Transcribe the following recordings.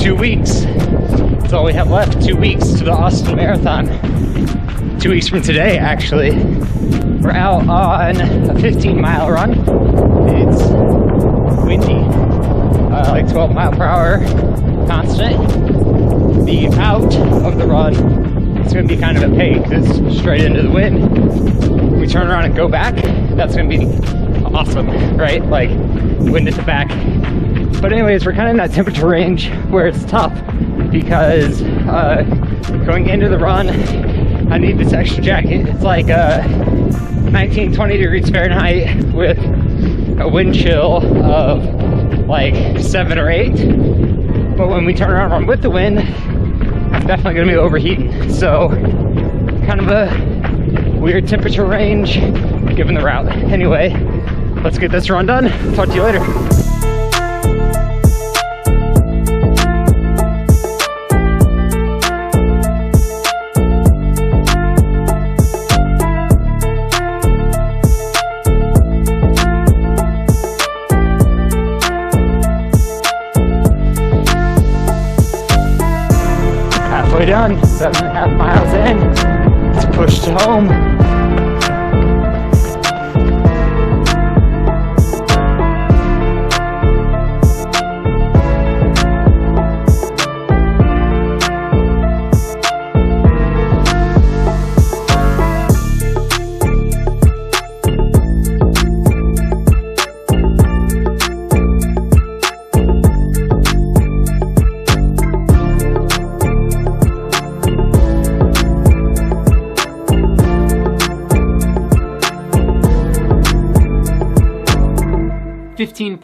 2 weeks. That's all we have left, 2 weeks to the Austin Marathon. 2 weeks from today, actually. We're out on a 15-mile run. It's windy, like 12 mile per hour, constant. The out of the run, it's gonna be kind of a pay because it's straight into the wind. When we turn around and go back, that's gonna be awesome, right? Like wind at the back. But anyways, we're kind of in that temperature range where it's tough because going into the run, I need this extra jacket. It's like 19, 20 degrees Fahrenheit with a wind chill of like 7 or 8. But when we turn around and run with the wind, I'm definitely gonna be overheating. So kind of a weird temperature range given the route. Anyway, let's get this run done. Talk to you later. Halfway done, 7.5 miles in. It's pushed home.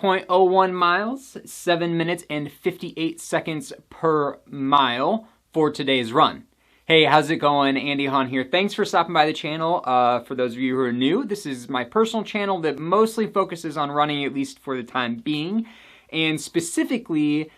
.01 miles, 7 minutes and 58 seconds per mile for today's run. Hey, how's it going? Andy Hahn here. Thanks for stopping by the channel. For those of you who are new, this is my personal channel that mostly focuses on running, at least for the time being. And specifically,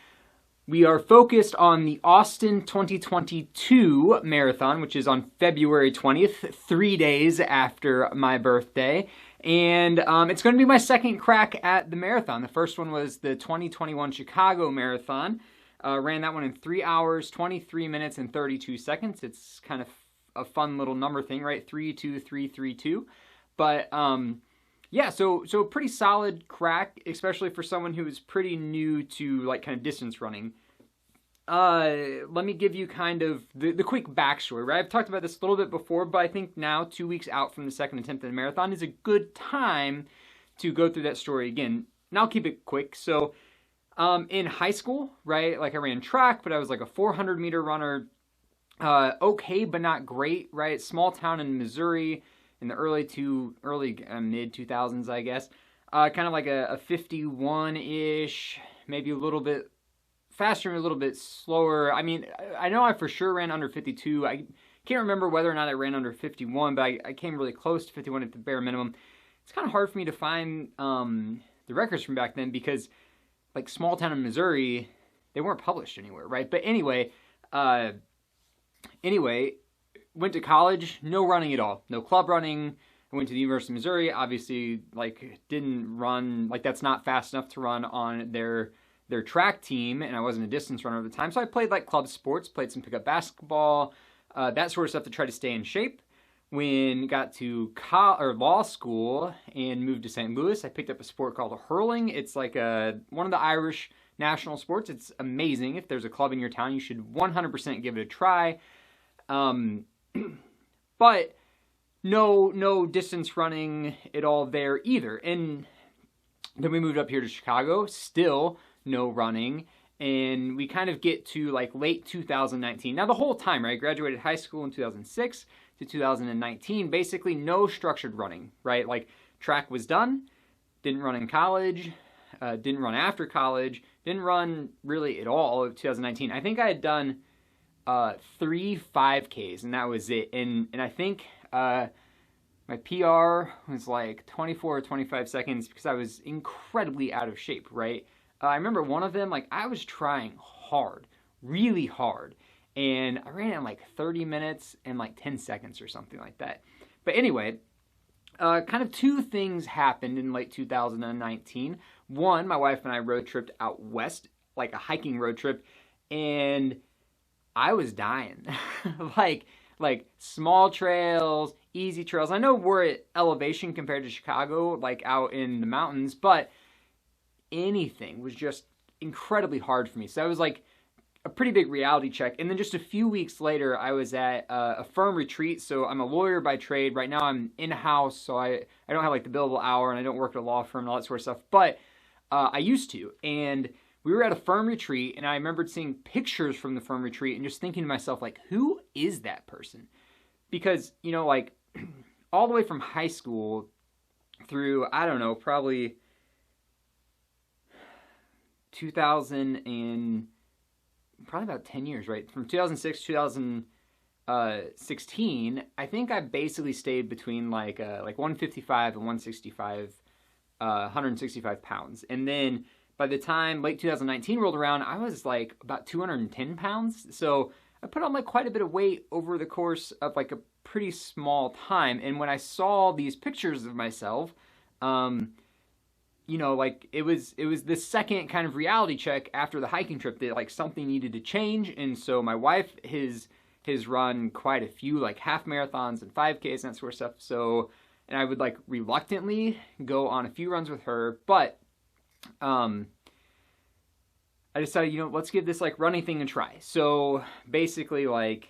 we are focused on the Austin 2022 marathon, which is on February 20th, 3 days after my birthday. And it's going to be my second crack at the marathon. The first one was the 2021 Chicago Marathon. Ran that one in 3 hours, 23 minutes, and 32 seconds. It's kind of a fun little number thing, right? 3-2-3-3-2. But yeah, so pretty solid crack, especially for someone who is pretty new to like kind of distance running. Let me give you kind of the quick backstory, right? I've talked about this a little bit before, but I think now, 2 weeks out from the second attempt at the marathon, is a good time to go through that story again. And I'll keep it quick. So, in high school, right, like I ran track, but I was like a 400-meter runner. Okay, but not great, right? Small town in Missouri in the mid-2000s, I guess. Kind of like a 51-ish, maybe a little bit faster and a little bit slower. I mean, I know I for sure ran under 52. I can't remember whether or not I ran under 51, but I came really close to 51 at the bare minimum. It's kind of hard for me to find the records from back then because, like, small town in Missouri, they weren't published anywhere, right? But anyway, went to college, no running at all. No club running. I went to the University of Missouri, obviously, like, didn't run, like, that's not fast enough to run on their track team, and I wasn't a distance runner at the time, so I played like club sports, played some pickup basketball, that sort of stuff to try to stay in shape. When got to law school and moved to St. Louis, I picked up a sport called hurling. It's like one of the Irish national sports. It's amazing. If there's a club in your town, you should 100% give it a try. But no distance running at all there either. And then we moved up here to Chicago, still no running, and we kind of get to like late 2019. Now the whole time, right, I graduated high school in 2006 to 2019, basically no structured running, right? Like track was done, didn't run in college, didn't run after college, didn't run really at all of 2019. I think I had done 3 5Ks, and that was it. And I think my PR was like 24 or 25 seconds because I was incredibly out of shape, right? I remember one of them, like, I was trying hard, really hard, and I ran in like 30 minutes and like 10 seconds or something like that. But anyway, kind of 2 things happened in late 2019. One, my wife and I road tripped out west, like a hiking road trip, and I was dying. like small trails, easy trails. I know we're at elevation compared to Chicago, like out in the mountains, but anything was just incredibly hard for me. So that was like a pretty big reality check. And then just a few weeks later, I was at a firm retreat. So I'm a lawyer by trade. Right now I'm in-house, so I don't have like the billable hour, and I don't work at a law firm and all that sort of stuff. But I used to. And we were at a firm retreat, and I remembered seeing pictures from the firm retreat and just thinking to myself, like, who is that person? Because, you know, like, all the way from high school through, I don't know, probably 2000 and probably about 10 years, right? From 2006 to 2016, I think I basically stayed between like 155 and 165, 165 pounds. And then by the time late 2019 rolled around, I was like about 210 pounds. So I put on like quite a bit of weight over the course of like a pretty small time. And when I saw these pictures of myself, you know, like it was the second kind of reality check after the hiking trip that like something needed to change. And so my wife has run quite a few like half marathons and 5Ks and that sort of stuff. So, and I would like reluctantly go on a few runs with her, but I decided, you know, let's give this like running thing a try. So basically like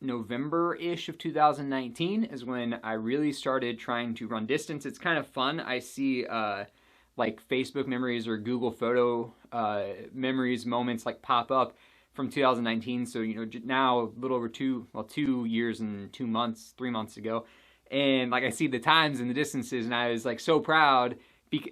November-ish of 2019 is when I really started trying to run distance. It's kind of fun. I see like Facebook memories or Google photo memories moments like pop up from 2019. So, you know, now a little over 2 years and 2 months, 3 months ago. And like I see the times and the distances, and I was like so proud.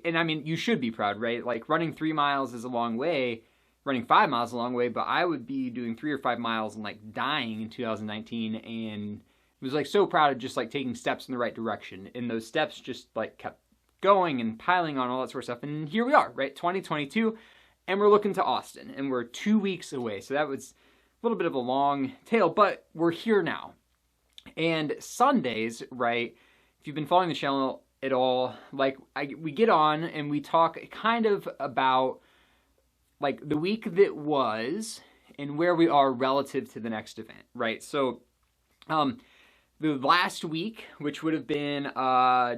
And I mean, you should be proud, right? Like running 3 miles is a long way. Running 5 miles is a long way, but I would be doing 3 or 5 miles and like dying in 2019, and was like so proud of just like taking steps in the right direction. And those steps just like kept going and piling on, all that sort of stuff. And here we are, right? 2022, and we're looking to Austin, and we're 2 weeks away. So that was a little bit of a long tail, but we're here now. And Sundays, right? If you've been following the channel at all, like we get on and we talk kind of about like the week that was and where we are relative to the next event, right? So the last week, which would have been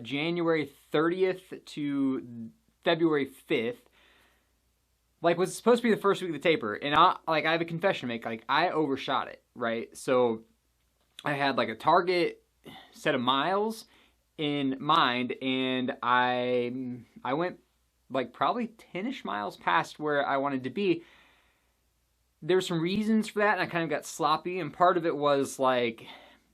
January 30th to February 5th, like was supposed to be the first week of the taper. And I have a confession to make, like I overshot it, right? So I had like a target set of miles in mind, and I went like probably 10-ish miles past where I wanted to be. There were some reasons for that, and I kind of got sloppy, and part of it was like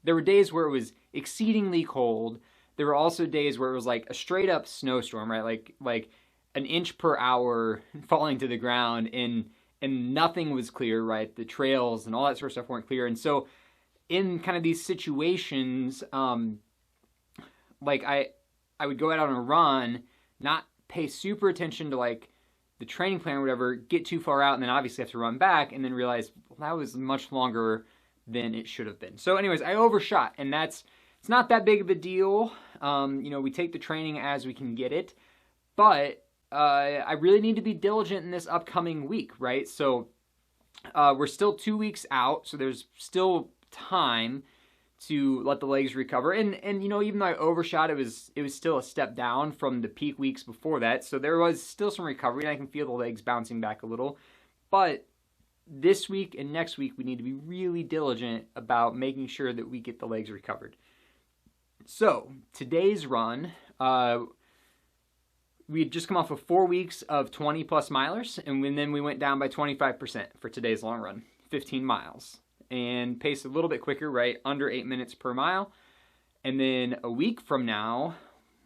there were days where it was exceedingly cold. There were also days where it was like a straight up snowstorm, right? Like an inch per hour falling to the ground, and nothing was clear, right? The trails and all that sort of stuff weren't clear. And so in kind of these situations, like I would go out on a run, not pay super attention to like the training plan or whatever, get too far out, and then obviously have to run back, and then realize, well, that was much longer than it should have been. So anyways, I overshot, and it's not that big of a deal. You know, we take the training as we can get it, but I really need to be diligent in this upcoming week, right? So we're still 2 weeks out, so there's still time to let the legs recover. And you know, even though I overshot, it was still a step down from the peak weeks before that. So there was still some recovery, and I can feel the legs bouncing back a little. But this week and next week, we need to be really diligent about making sure that we get the legs recovered. So today's run, we had just come off of 4 weeks of 20 plus milers, and then we went down by 25% for today's long run, 15 miles. And pace a little bit quicker, right? Under 8 minutes per mile. And then a week from now,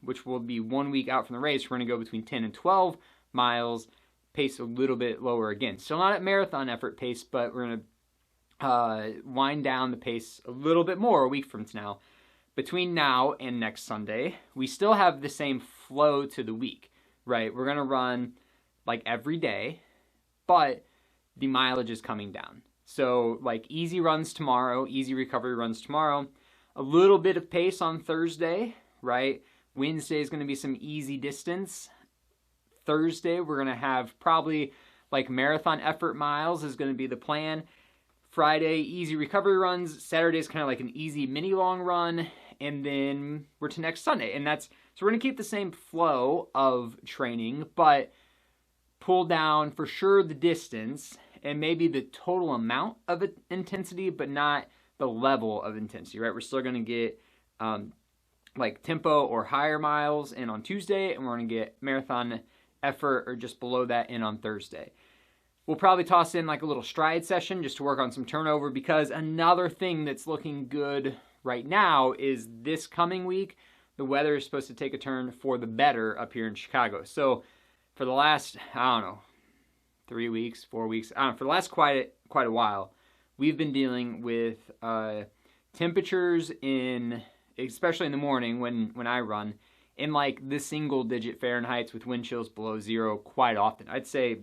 which will be 1 week out from the race, we're going to go between 10 and 12 miles, pace a little bit lower again. Still not at marathon effort pace, but we're going to wind down the pace a little bit more a week from now. Between now and next Sunday, we still have the same flow to the week, right? We're going to run like every day, but the mileage is coming down. So like easy runs tomorrow, easy recovery runs tomorrow, a little bit of pace on Thursday, right? Wednesday is going to be some easy distance. Thursday, we're going to have probably like marathon effort miles is going to be the plan. Friday, easy recovery runs. Saturday is kind of like an easy mini long run. And then we're to next Sunday. And so we're going to keep the same flow of training, but pull down for sure the distance and maybe the total amount of intensity, but not the level of intensity, right? We're still going to get like tempo or higher miles in on Tuesday, and we're going to get marathon effort or just below that in on Thursday. We'll probably toss in like a little stride session just to work on some turnover, because another thing that's looking good right now is this coming week, the weather is supposed to take a turn for the better up here in Chicago. So for the last, I don't know, 3 weeks, 4 weeks, I don't know, for the last quite a while, we've been dealing with temperatures especially in the morning when I run, in like the single digit Fahrenheits with wind chills below 0 quite often. I'd say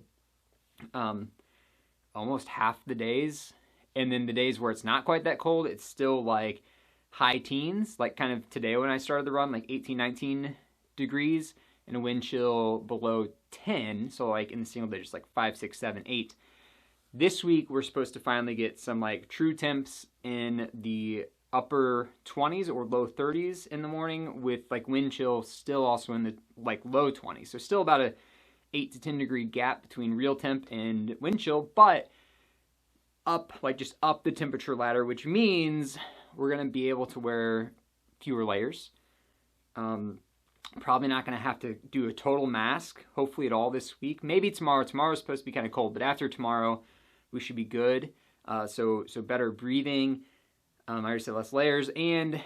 almost half the days. And then the days where it's not quite that cold, it's still like high teens, like kind of today when I started the run, like 18, 19 degrees, and a wind chill below 10. So like in the single digits, like 5, 6, 7, 8. This week, we're supposed to finally get some like true temps in the upper 20s or low 30s in the morning, with like wind chill still also in the like low 20s. So still about a 8 to 10 degree gap between real temp and wind chill, but just up the temperature ladder, which means we're going to be able to wear fewer layers. Probably not going to have to do a total mask, hopefully at all this week. Maybe tomorrow. Tomorrow's supposed to be kind of cold, but after tomorrow, we should be good. So better breathing. I already said less layers, and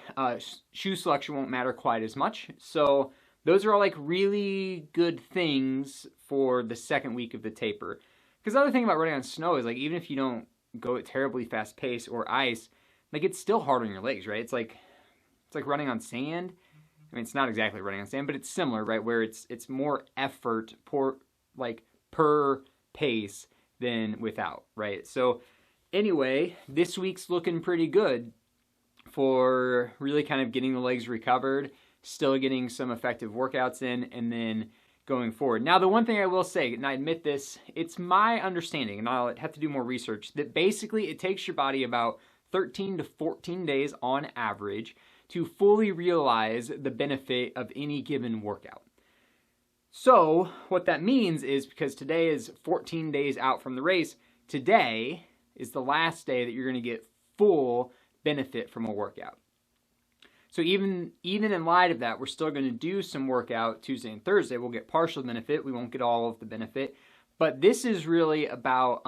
shoe selection won't matter quite as much. So those are all like really good things for the second week of the taper. Because the other thing about running on snow is like, even if you don't go at terribly fast pace or ice, like it's still hard on your legs, right? It's like running on sand. I mean, it's not exactly running on sand, but it's similar, right? Where it's more effort per pace than without, right? So anyway, this week's looking pretty good for really kind of getting the legs recovered, still getting some effective workouts in, and then going forward. Now, the one thing I will say, and I admit this, it's my understanding, and I'll have to do more research, that basically it takes your body about 13 to 14 days on average to fully realize the benefit of any given workout. So what that means is, because today is 14 days out from the race, today is the last day that you're going to get full benefit from a workout. So even in light of that, we're still going to do some workout Tuesday and Thursday. We'll get partial benefit. We won't get all of the benefit. But this is really about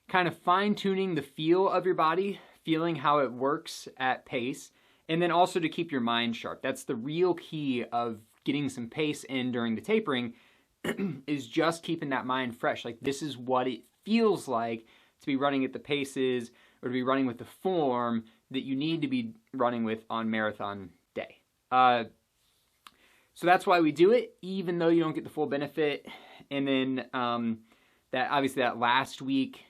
kind of fine-tuning the feel of your body, feeling how it works at pace, and then also to keep your mind sharp. That's the real key of getting some pace in during the tapering, is just keeping that mind fresh. Like, this is what it feels like to be running at the paces or to be running with the form that you need to be running with on marathon day. So that's why we do it, even though you don't get the full benefit. And then that last week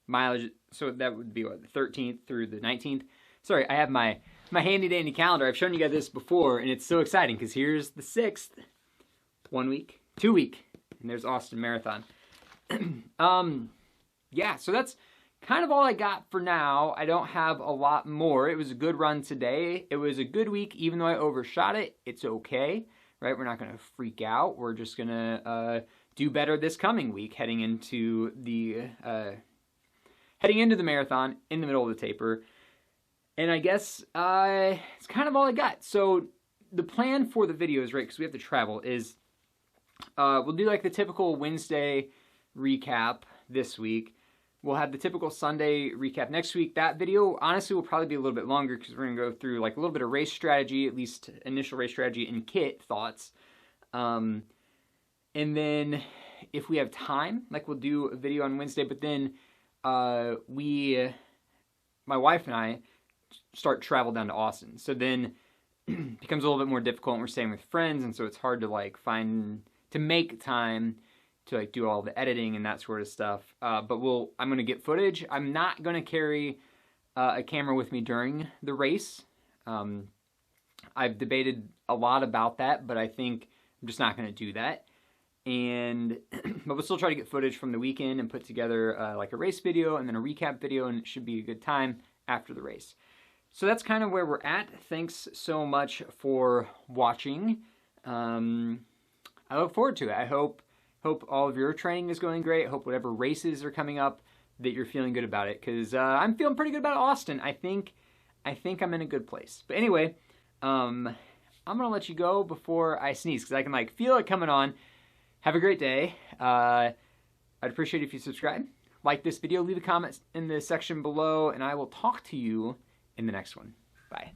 mileage, so that would be what, the 13th through the 19th. Sorry, I have my handy dandy calendar. I've shown you guys this before, and it's so exciting because here's the 6th, 1 week, 2 week, and there's Austin Marathon. Yeah, so that's kind of all I got for now. I don't have a lot more. It was a good run today. It was a good week, even though I overshot it. It's okay, right? We're not going to freak out. We're just going to do better this coming week, heading into the marathon in the middle of the taper. And I guess it's kind of all I got. So the plan for the videos, right, because we have to travel, is we'll do like the typical Wednesday recap this week. We'll have the typical Sunday recap next week. That video, honestly, will probably be a little bit longer because we're going to go through like a little bit of race strategy, at least initial race strategy and kit thoughts. And then if we have time, like we'll do a video on Wednesday, but then my wife and I start travel down to Austin. So then it becomes a little bit more difficult, and we're staying with friends, and so it's hard to like make time to like do all the editing and that sort of stuff. But I'm gonna get footage. I'm not gonna carry a camera with me during the race. I've debated a lot about that, but I think I'm just not gonna do that. And but we'll still try to get footage from the weekend and put together like a race video and then a recap video, and it should be a good time after the race. So that's kind of where we're at. Thanks so much for watching. I look forward to it. I hope all of your training is going great. I hope whatever races are coming up that you're feeling good about it, because I'm feeling pretty good about Austin. I think I'm in a good place. But anyway, I'm gonna let you go before I sneeze, because I can like feel it coming on. Have a great day. I'd appreciate it if you subscribe, like this video, leave a comment in the section below, and I will talk to you in the next one. Bye.